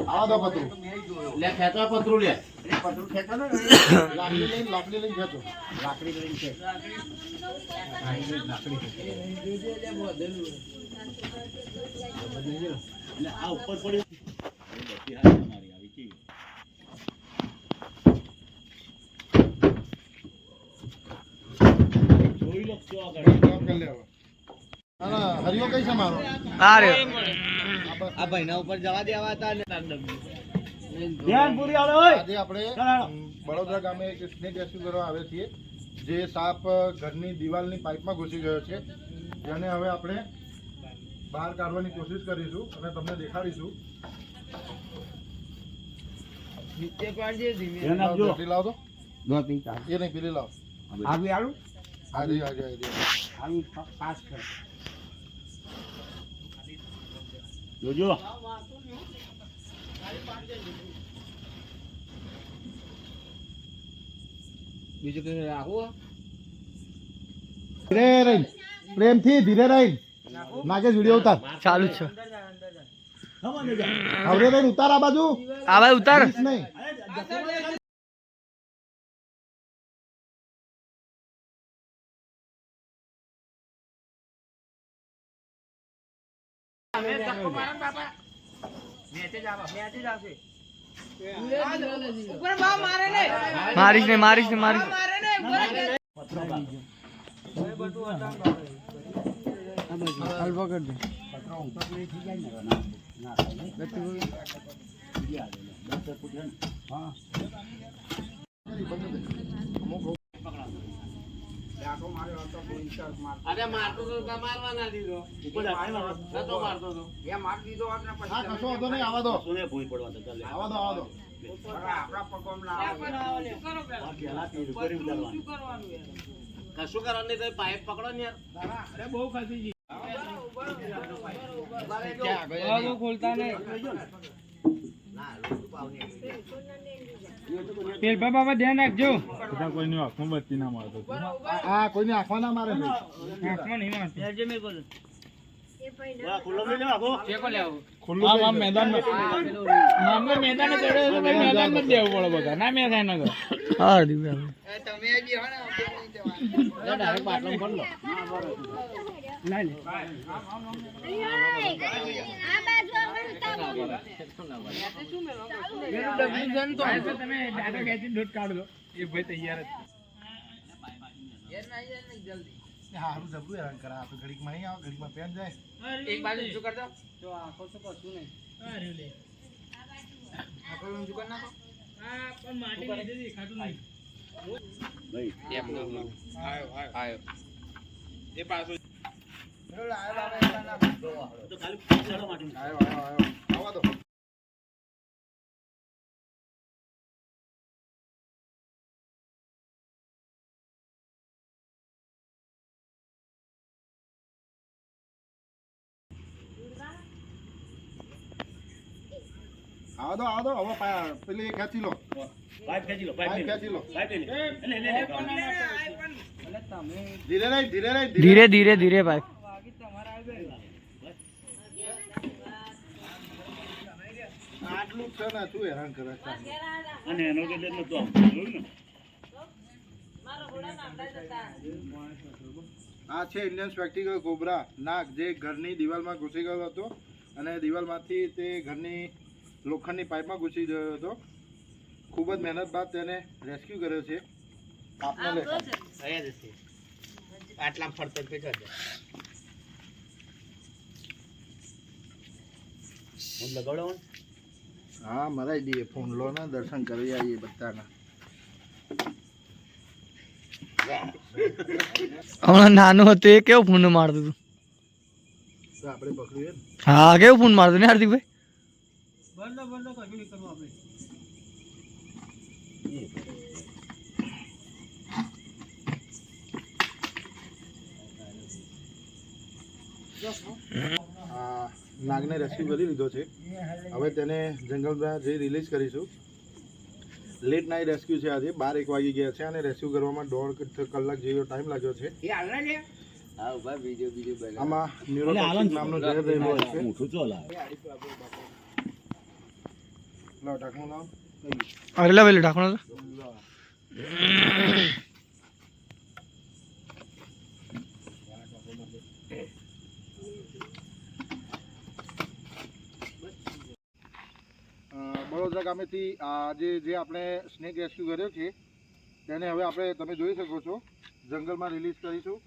આવા દો પતરું લે ખેંચો પતરું લે પતરું ખેંચો ને લાકડી લઈને ખેંચો લાકડી લઈને ખેંચ એટલે આ ઉપર પડ્યું બધી હાથ તમારી આવી છે જોઈ લો શું આગળ કરી લે હવે હરિયો કઈ છે મારો આ રે આ ભાઈના ઉપર જવા દેવા હતા ને ધ્યાન પૂરી આવે ઓય આજે આપણે બળોદરા ગામે એક સ્નેક રેસ્ક્યુ કરવા આવે છીએ જે સાપ ઘરની દિવાલની પાઇપમાં ઘૂસી ગયો છે જેને હવે આપણે બહાર કાઢવાની કોશિશ કરીશું અને તમને દેખાડીશું નીચે પાડજે ધીમે ધ્યાન આપજો પેલી લાવો તો દો તી કા એ નહીં પેલી લાવો આવી આલું આજે આવી પાસ કર જોજો બીજું કઈ રાખવું ધીરે રહી પ્રેમથી ધીરે રહી નાગેશ વિડીયો ઉતાર ચાલુ છે હવે રહી ઉતાર આ બાજુ આવા ઉતાર નહીં મારીશ ને મારીશ ને મારીશ હલવા કર દે અરે મારતો તો મારવા ના દીધો ઉપર નતો મારતો તો એ માર દીધો આપને પછી હા કશો વાંધો નહીં આવા દો સુને ભૂઈ પડવા તો ચાલે આવા દો આપડા પગમ ના આવે કરો પેલા તીર કરી ઉતારવાનું કશું કરવાનું નહીં તો પાઇપ પકડો ને યાર અરે બહુ ખાસી જી ખોલતા નહીં ના લોટુ પાવની પેલ બાબા ધ્યાન રાખજો કોઈની આંખમાં બત્તી ના મારતો હા કોઈને આંખમાં ના મારે આંખમાં નહીં મારતો લેજે મે બોલ ખુલ્લો મે લેવો ચેકો લેવો ખુલ્લું આમ મેદાનમાં નામને મેદાન ચડે તો ભાઈ મેદાનમાં જ દેવું પડે બધા ના મેં થાય નગર હા દીવે તમે હજી હે ને ડાયરેક્ટ બાટલો પર લો ના લે તમે દાદા ગેજી ડોટ કાઢ દો એ ભાઈ તૈયાર જ હારું જબરું હેરાન કરે આપણે ઘડીકમાં નહીં આવે ઘડીકમાં પેન જાય એક બાજુ શું કર દો તો આખો તો કશું નહીં અરે લે આખો ઊંચું કર નાખો હા પણ માટી નીચે દેખાતું નહીં ભાઈ એમ નો આયો એ પાછો તો ખાલી ચડો માટે આવા દો આવા દો હવે પેલી ખેંચી લો પાઇપ ખેંચી લો પાઇપ ખેંચી લો પાઇપ લે ધીરે રહી ધીરે ધીરે ધીરે ભાઈ આટલું જ છે ને શું હેરાન કરે છે અને એનો કે નતો જોયું ને આ છે ઇન્ડિયન સ્પેક્ટિકલ કોબ્રા નાગ જે ઘરની દિવાલમાં ઘૂસી ગયો હતો અને દિવાલમાંથી તે ઘરની લોખંડની પાઇપમાં ઘૂસી ગયો હતો ખૂબ જ મહેનત બાદ તેને રેસ્ક્યુ કર્યો છે આપને લે આટલા ફરતો પેચો છે હું લગાડો હા મરાઈ દઈએ ફોન લો ને દર્શન કરી આવીએ બધાના હમણાં નાનું હતું એ કેવું ફૂન મારતું હતું તો આપણે પકડીએ ને હા કેવું ફૂન મારતું ને હાર્દિકભાઈ બંધ કશું નહીં કરવું આપણે નાગને રેસ્ક્યુ કરી લીધો છે હવે તેને જંગલમાં જઈ રિલીઝ કરીશું લેટ નાઇટ રેસ્ક્યુ છે આજે 12-1 વાગી ગયા છે અને રેસ્ક્યુ કરવામાં 1.5 કલાક જેવો ટાઈમ લાગ્યો છે આમાં ન્યુરોટોક્સિક નામનું ઝેર રહેલું હોય છે. લાવ ઢાંકણું લાવ. અરે લા પેલું ઢાંકણું બળોદરા ગામેથી આજે જે આપણે સ્નેક રેસ્ક્યુ કર્યો છે તેને હવે આપણે તમે જોઈ શકો છો જંગલમાં રિલીઝ કરીશું.